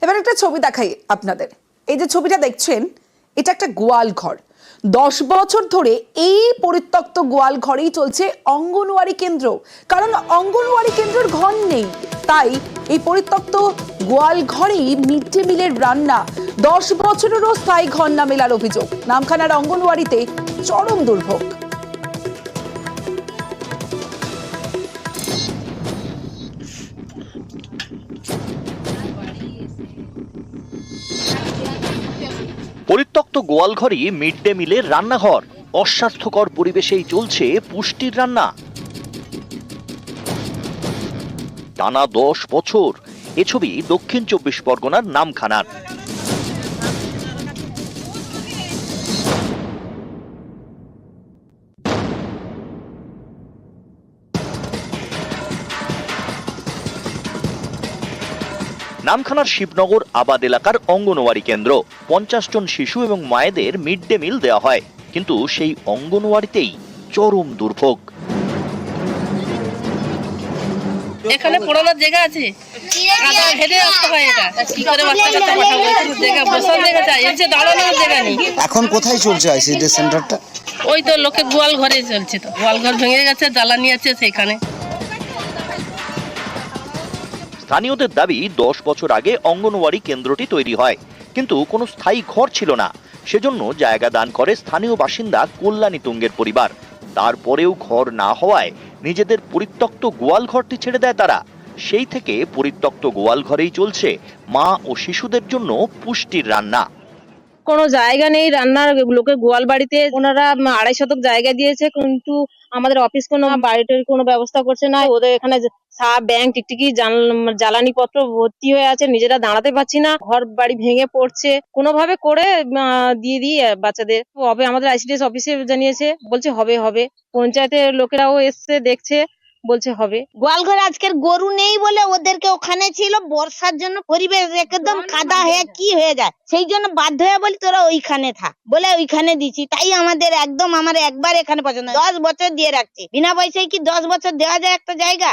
এবার একটা ছবি দেখাই আপনাদের। এই যে ছবিটা দেখছেন, এটা একটা গোয়াল ঘর। 10 বছর ধরে এই পরিত্যক্ত গোয়াল ঘরেই চলছে অঙ্গনওয়াড়ি কেন্দ্র, কারণ অঙ্গনওয়াড়ি কেন্দ্রের ঘর নেই। তাই এই পরিত্যক্ত গোয়াল ঘরেই মিড ডে মিলের রান্না। 10 বছরেরও স্থায়ী ঘর না মেলার অভিযোগ। নামখানার অঙ্গনওয়াড়িতে চরম দুর্ভোগ। পরিত্যক্ত গোয়ালঘরই মিড ডে মিলের রান্নাঘর। অস্বাস্থ্যকর পরিবেশেই চলছে পুষ্টির রান্না। টানা 10 বছর। এ ছবি দক্ষিণ 24 পরগনার নামখানার। নামখানার শিবনগর আবাদ এলাকার অঙ্গনওয়াড়ি কেন্দ্র। 50 জন শিশু এবং মায়েদের মিড ডে মিল দেওয়া হয়, কিন্তু সেই অঙ্গনওয়াড়িতেই চরম দুর্ভোগ। এখানে পড়ানোর জায়গা আছে, হেঁটে আসতে হয়। এটা কি করে বাচ্চাটা পাঠাবো? জায়গা বসার জায়গা চাই, এসে দাঁড়ানোর জায়গা নেই। এখন কোথায় চলছে আইসিডি সেন্টারটা? ওই তো লোকে গোয়াল ঘরে চলছে, তো গোয়াল ঘর ভেঙে গেছে, জ্বালানি আছে সেখানে। স্থানীয়দের দাবি 10 বছর আগে অঙ্গনওয়াড়ি কেন্দ্রটি তৈরি হয়, কিন্তু কোনো স্থায়ী ঘর ছিল না। সেজন্য জায়গা দান করে স্থানীয় বাসিন্দা কল্যাণী তুঙ্গের পরিবার। তারপরেও ঘর না হওয়ায় নিজেদের পরিত্যক্ত গোয়াল ঘরটি ছেড়ে দেয় তারা। সেই থেকে পরিত্যক্ত গোয়াল ঘরেই চলছে মা ও শিশুদের জন্য পুষ্টির রান্না। কোনো জায়গা নেই রান্নার, লোকে গোয়াল বাড়িতে ওনারা 2.5 শতক জায়গা দিয়েছে, কিন্তু আমাদের অফিস কোনো বাড়িটার কোনো ব্যবস্থা করছে না। ওদের এখানে সাপ, ব্যাঙ, টিকটিকি, জ্বালানি পত্র ভর্তি হয়ে আছে, নিজেরা দাঁড়াতে পারছি না, ঘর বাড়ি ভেঙে পড়ছে। কোনোভাবে করে দিয়ে দিই বাচ্চাদের হবে। আমাদের আইসিডিএস অফিসে জানিয়েছে, বলছে হবে। পঞ্চায়েতের লোকেরাও এসছে, দেখছে, বলছে হবে। গোয়ালঘরে আজকের গরু নেই বলে ওদেরকে ওখানে ছিল। বর্ষার জন্য পরিবেশ একদম কাদা হয়ে কি হয়ে যায়, সেই জন্য বাধ্য হয়ে বলি তোরা ওইখানে থাক বলে ওইখানে দিচ্ছি। তাই আমাদের একদম আমার একবার এখানে পছন্দ। 10 বছর দিয়ে রাখছি, বিনা পয়সায় কি 10 বছর দেওয়া যায় একটা জায়গা?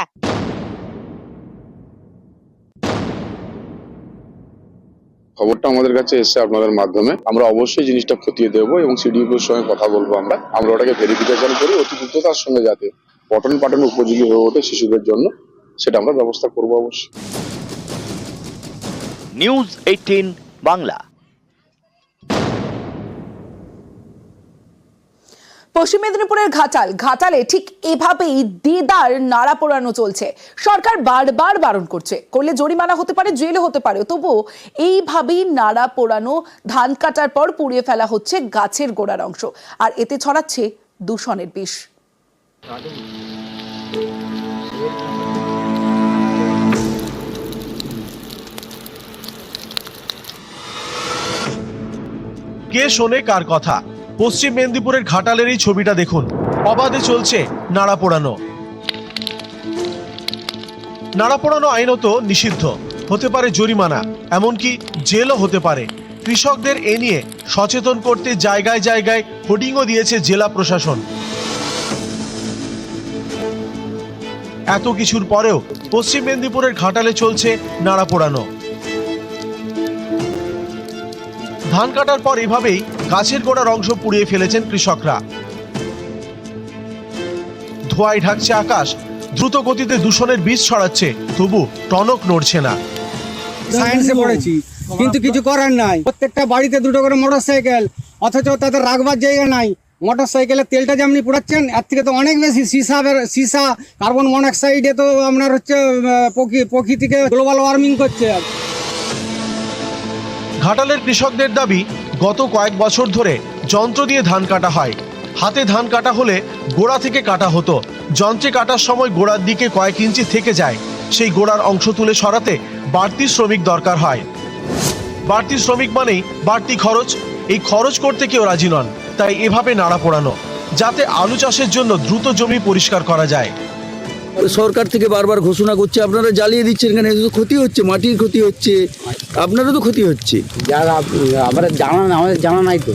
খবরটা আমাদের কাছে এসে আপনাদের মাধ্যমে আমরা অবশ্যই জিনিসটা খতিয়ে দেবো এবং সিডিপির সঙ্গে কথা বলবো। আমরা ওটাকে ভেরিফিকেশন করি, অতি দ্রুততার সঙ্গে যাতে পঠন পাঠন উপযোগী হয়ে ওঠে শিশুদের জন্য, সেটা আমরা ব্যবস্থা করবো অবশ্যই। নিউজ 18 বাংলা। পশ্চিম মেদিনীপুরের ঘাটালে ঠিক এভাবেই দেদার নাড়া পোড়ানো চলছে। সরকার বারবার বারণ করছে, করলে জরিমানা হতে পারে, জেলও হতে পারে। তবুও এইভাবেই নাড়া পোড়ানো, ধান কাটার পর পুড়িয়ে ফেলা হচ্ছে গাছের গোড়ার অংশ, আর এতে ছড়াচ্ছে দূষণের বিষ। কে শোনে কার কথা? পশ্চিম মেদিনীপুরের ঘাটালের এই ছবিটা দেখুন। অবাধে চলছে নাড়া পোড়ানো। নাড়া পোড়ানো আইনত নিষিদ্ধ, হতে পারে জরিমানা, এমনকি জেলও হতে পারে। কৃষকদের এ নিয়ে সচেতন করতে জায়গায় জায়গায় হোর্ডিংও দিয়েছে জেলা প্রশাসন। এত কিছুর পরেও পশ্চিম মেদিনীপুরের ঘাটালে চলছে নাড়া পোড়ানো। ধান কাটার পর এভাবেই গাছের গোড়ার অংশ পুড়িয়ে ফেলেছেন কৃষকরা। ধোঁয়ায় ঢাকছে আকাশ, দ্রুত গতিতে দূষণের বিষ ছড়াচ্ছে, তবু টনক নড়ছে না। সায়েন্সে পড়েছি, কিন্তু কিছু করার নাই। প্রত্যেকটা বাড়িতে 2টো করে মোটরসাইকেল, অথচ তাদের রাখবার জায়গা নাই। মোটরসাইকেলের তেলটা যেমনি পোড়াচ্ছেন, এর থেকে তো অনেক বেশি সীসা, কার্বন মনোক্সাইডে তো আপনার হচ্ছে প্রকৃতিকে গ্লোবাল ওয়ার্মিং করছে। ঘাটালের কৃষকদের দাবি, গত কয়েক বছর ধরে যন্ত্র দিয়ে ধান কাটা হয়। হাতে ধান কাটা হলে গোড়া থেকে কাটা হতো, যন্ত্রে কাটার সময় গোড়ার দিকে কয়েক ইঞ্চি থেকে যায়। সেই গোড়ার অংশ তুলে সরাতে বাড়তি শ্রমিক দরকার হয়। বাড়তি শ্রমিক মানেই বাড়তি খরচ। এই খরচ করতে কেউ রাজি নন, তাই এভাবে নাড়া পোড়ানো, যাতে আলু চাষের জন্য দ্রুত জমি পরিষ্কার করা যায়। সরকার থেকে বারবার ঘোষণা করছে, আপনারা জ্বালিয়ে দিচ্ছেন, কেন? এতে তো ক্ষতি হচ্ছে, মাটির ক্ষতি হচ্ছে, আপনারও তো ক্ষতি হচ্ছে। আমাদের জানা নাই তো।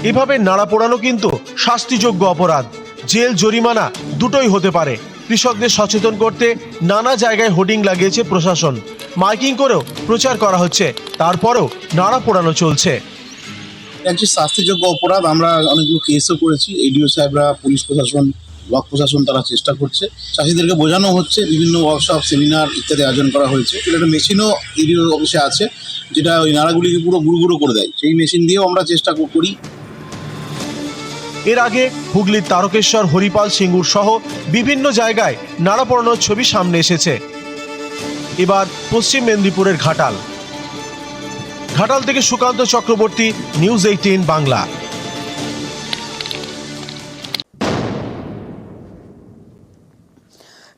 এভাবে নাড়া পোড়ানো কিন্তু শাস্তিযোগ্য অপরাধ, জেল জরিমানা দুটোই হতে পারে। কৃষকদের সচেতন করতে নানা জায়গায় হোর্ডিং লাগিয়েছে প্রশাসন। মাইকিং করেও প্রচার করা হচ্ছে, তারপরেও নাড়া পোড়ানো চলছে। একটি শাস্তিযোগ্য অপরাধ। আমরা অনেকগুলো কেসও করেছি, এডিও সাহেবরা, পুলিশ প্রশাসন, ব্লক প্রশাসন তারা চেষ্টা করছে। চাষিদেরকে বোঝানো হচ্ছে, বিভিন্ন ওয়ার্কশপ, সেমিনার ইত্যাদি আয়োজন করা হয়েছে। একটা মেশিনও এডিও অফিসে আছে যেটা ওই নাড়াগুলিকে পুরো গুঁড়ো করে দেয়, সেই মেশিন দিয়েও আমরা চেষ্টা করি। এর আগে হুগলির তারকেশ্বর, হরিপাল, সিঙ্গুর সহ বিভিন্ন জায়গায় নাড়া পোড়ানোর ছবি সামনে এসেছে। এবার পশ্চিম মেদিনীপুরের ঘাটাল থেকে সুকান্ত চক্রবর্তী, নিউজ 18 বাংলা।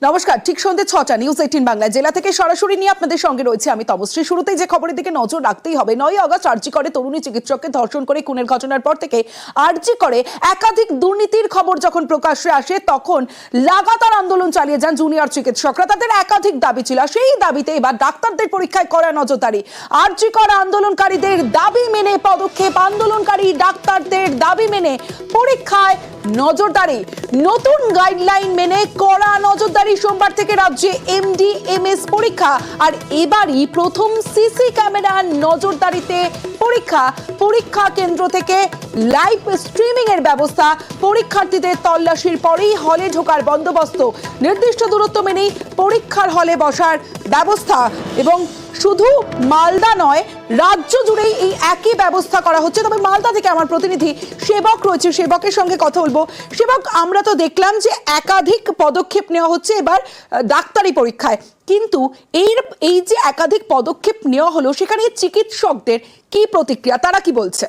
নমস্কার, ঠিক সন্ধ্যে 6টা, নিউজ 18 বাংলা জেলা থেকে সরাসরি নিয়ে আপনাদের সঙ্গে রয়েছে আমি তমশ্রী। শুরুতেই যে খবরের দিকে নজর রাখতেই হবে, 9 আগস্ট আরজি করে তরুণী চিকিৎসককে ধর্ষণ করে খুনের ঘটনার পর থেকে আরজি করে একাধিক দুর্নীতির খবর যখন প্রকাশ্যে আসে, তখন লাগাতার আন্দোলন চালিয়ে যান জুনিয়র চিকিৎসকরা। তাদের একাধিক দাবি ছিল, সেই দাবিতে এবার ডাক্তারদের পরীক্ষায় কড়া নজরদারি। আরজি করে আন্দোলনকারীদের দাবি মেনে পদক্ষেপ, আন্দোলনকারী ডাক্তারদের দাবি মেনে পরীক্ষায় নজরদারি। নতুন গাইডলাইন মেনে কড়া নজরদারি। সোমবার থেকে রাজ্যে এমডি এমএস পরীক্ষা, আর এবারই প্রথম সিসি ক্যামেরার নজরদারিতে পরীক্ষা কেন্দ্র থেকে লাইভ স্ট্রিমিং এর ব্যবস্থা। পরীক্ষার্থীদের তল্লাশির পরেই হলে ঢোকার বন্দোবস্ত, নির্দিষ্ট দূরত্ব মেনেই পরীক্ষার হলে বসার ব্যবস্থা। এবং শুধু মালদা নয়, রাজ্য জুড়েই এই একই ব্যবস্থা করা হচ্ছে। তবে মালদা থেকে আমার প্রতিনিধি সেবক রয়েছে, সেবকের সঙ্গে কথা বলবো। সেবক, আমরা তো দেখলাম যে একাধিক পদক্ষেপ নেওয়া হচ্ছে এবার ডাক্তারি পরীক্ষায়, কিন্তু এই যে একাধিক পদক্ষেপ নেওয়া হলো, সেখানে চিকিৎসকদের কি প্রতিক্রিয়া, তারা কি বলছে?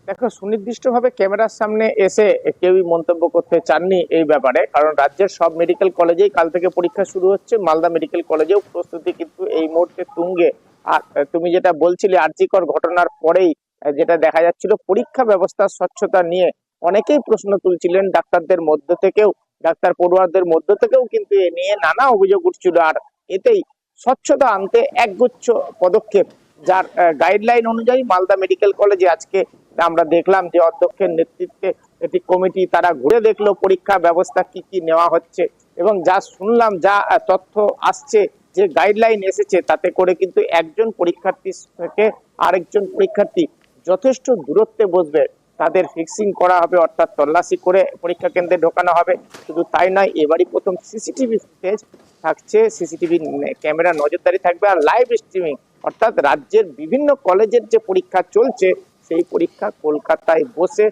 দেখো, সুনির্দিষ্টভাবে ক্যামেরার সামনে এসে কেউই মন্তব্য করতে চাননি এই ব্যাপারে, কারণ রাজ্যের সব মেডিকেল কলেজেই কাল থেকে পরীক্ষা শুরু হচ্ছে। মালদা মেডিকেল কলেজেও প্রস্তুতি কিন্তু এই মুহূর্তে তুঙ্গে। আর তুমি যেটা বলছিলে, আরজিকর ঘটনার পরেই যেটা দেখা যাচ্ছিল, পরীক্ষা ব্যবস্থার স্বচ্ছতা নিয়ে অনেকেই প্রশ্ন তুলছিলেন। ডাক্তারদের মধ্য থেকেও, ডাক্তার পড়ুয়ারদের মধ্য থেকেও কিন্তু এ নিয়ে নানা অভিযোগ উঠছিল। আর এতেই স্বচ্ছতা আনতে একগুচ্ছ পদক্ষেপ, যার গাইডলাইন অনুযায়ী মালদা মেডিকেল কলেজে আজকে আমরা দেখলাম যে অধ্যক্ষের নেতৃত্বে একটি কমিটি, তারা ঘুরে দেখলো পরীক্ষা ব্যবস্থা কি কি নেওয়া হচ্ছে। এবং যা শুনলাম, যা তথ্য আসছে, যে গাইডলাইন এসেছে, তাতে করে কিন্তু একজন পরীক্ষার্থী থেকে আরেকজন পরীক্ষার্থী যথেষ্ট দূরত্বে বসবে, তাদের ফিক্সিং করা হবে, অর্থাৎ তল্লাশি করে পরীক্ষা কেন্দ্রে ঢোকানো হবে। শুধু তাই নয়, এবারই প্রথম সিসিটিভি ফুটেজ থাকছে, সিসিটিভি ক্যামেরা নজরদারি থাকবে, আর লাইভ স্ট্রিমিং, অর্থাৎ রাজ্যের বিভিন্ন কলেজের যে পরীক্ষা চলছে, সেই পরীক্ষা কলকাতায় বসে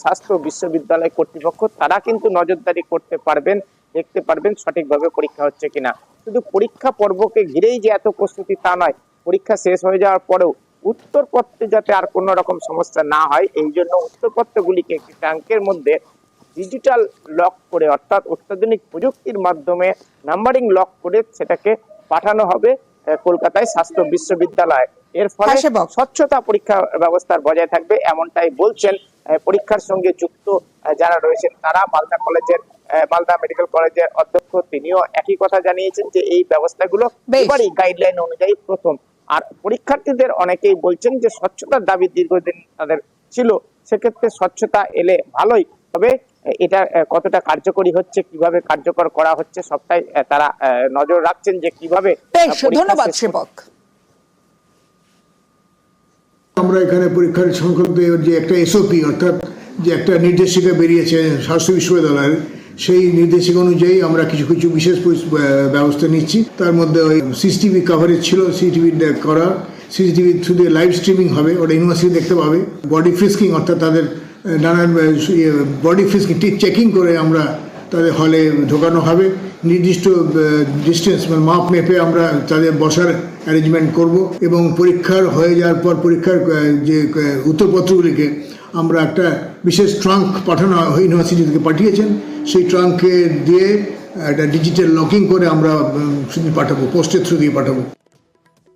স্বাস্থ্য বিশ্ববিদ্যালয় কর্তৃপক্ষ তারা কিন্তু নজরদারি করতে পারবেন, দেখতে পারবেন সঠিকভাবে পরীক্ষা হচ্ছে কিনা। শুধু পরীক্ষা পর্বকে ঘিরেই যে এত প্রস্তুতি তা নয়, পরীক্ষা শেষ হয়ে যাওয়ার পরেও উত্তরপত্রে যাতে আর কোনো রকম সমস্যা না হয়, এই জন্য উত্তরপত্রগুলিকে একটি ট্যাঙ্কের মধ্যে ডিজিটাল লক করে, অর্থাৎ অত্যাধুনিক প্রযুক্তির মাধ্যমে নাম্বারিং লক করে সেটাকে পাঠানো হবে কলকাতায় স্বাস্থ্য বিশ্ববিদ্যালয়। এর ফলে স্বচ্ছতা পরীক্ষা ব্যবস্থার বজায় থাকবে, এমনটাই বলছেন পরীক্ষার সঙ্গে যুক্ত যারা রয়েছেন তারা। মালদা মেডিকেল কলেজের অধ্যক্ষ, তিনিও একই কথা জানিয়েছেন যে এই ব্যবস্থাগুলো এবারই গাইডলাইন অনুযায়ী প্রথম। আর পরীক্ষার্থীদের অনেকেই বলছেন যে স্বচ্ছতার দাবি দীর্ঘদিন তাদের ছিল, সেক্ষেত্রে স্বচ্ছতা এলে ভালোই, তবে এটা কতটা কার্যকরী হচ্ছে, কিভাবে কার্যকর করা হচ্ছে, সবটাই তারা নজর রাখছেন যে কিভাবে। ধন্যবাদ সেবক। আমরা এখানে পরীক্ষার সংক্রান্ত যে একটা এসওপি, অর্থাৎ যে একটা নির্দেশিকা বেরিয়েছে স্বাস্থ্য বিশ্ববিদ্যালয়ের, সেই নির্দেশিকা অনুযায়ী আমরা কিছু কিছু বিশেষ ব্যবস্থা নিচ্ছি। তার মধ্যে ওই সিসিটিভি কাভারেজ ছিল, সিসিটিভি করা, সিসিটিভি থ্রু দিয়ে লাইভ স্ট্রিমিং হবে, ওটা ইউনিভার্সিটি দেখতে পাবে। বডি ফ্রিস্কিং, অর্থাৎ তাদের নানান বডি ফ্রিস্কিং চেকিং করে আমরা তাদের হলে ঢোকানো হবে। নির্দিষ্ট ডিস্টেন্স মানে মাপ মেপে আমরা তাদের বসার অ্যারেঞ্জমেন্ট করব। এবং পরীক্ষার হয়ে যাওয়ার পর পরীক্ষার যে উত্তরপত্রগুলিকে আমরা একটা বিশেষ ট্রাঙ্ক পাঠানো ইউনিভার্সিটি থেকে পাঠিয়েছেন, সেই ট্রাঙ্কে দিয়ে একটা ডিজিটাল লকিং করে আমরা পাঠাবো, পোস্টের থ্রু দিয়ে পাঠাবো।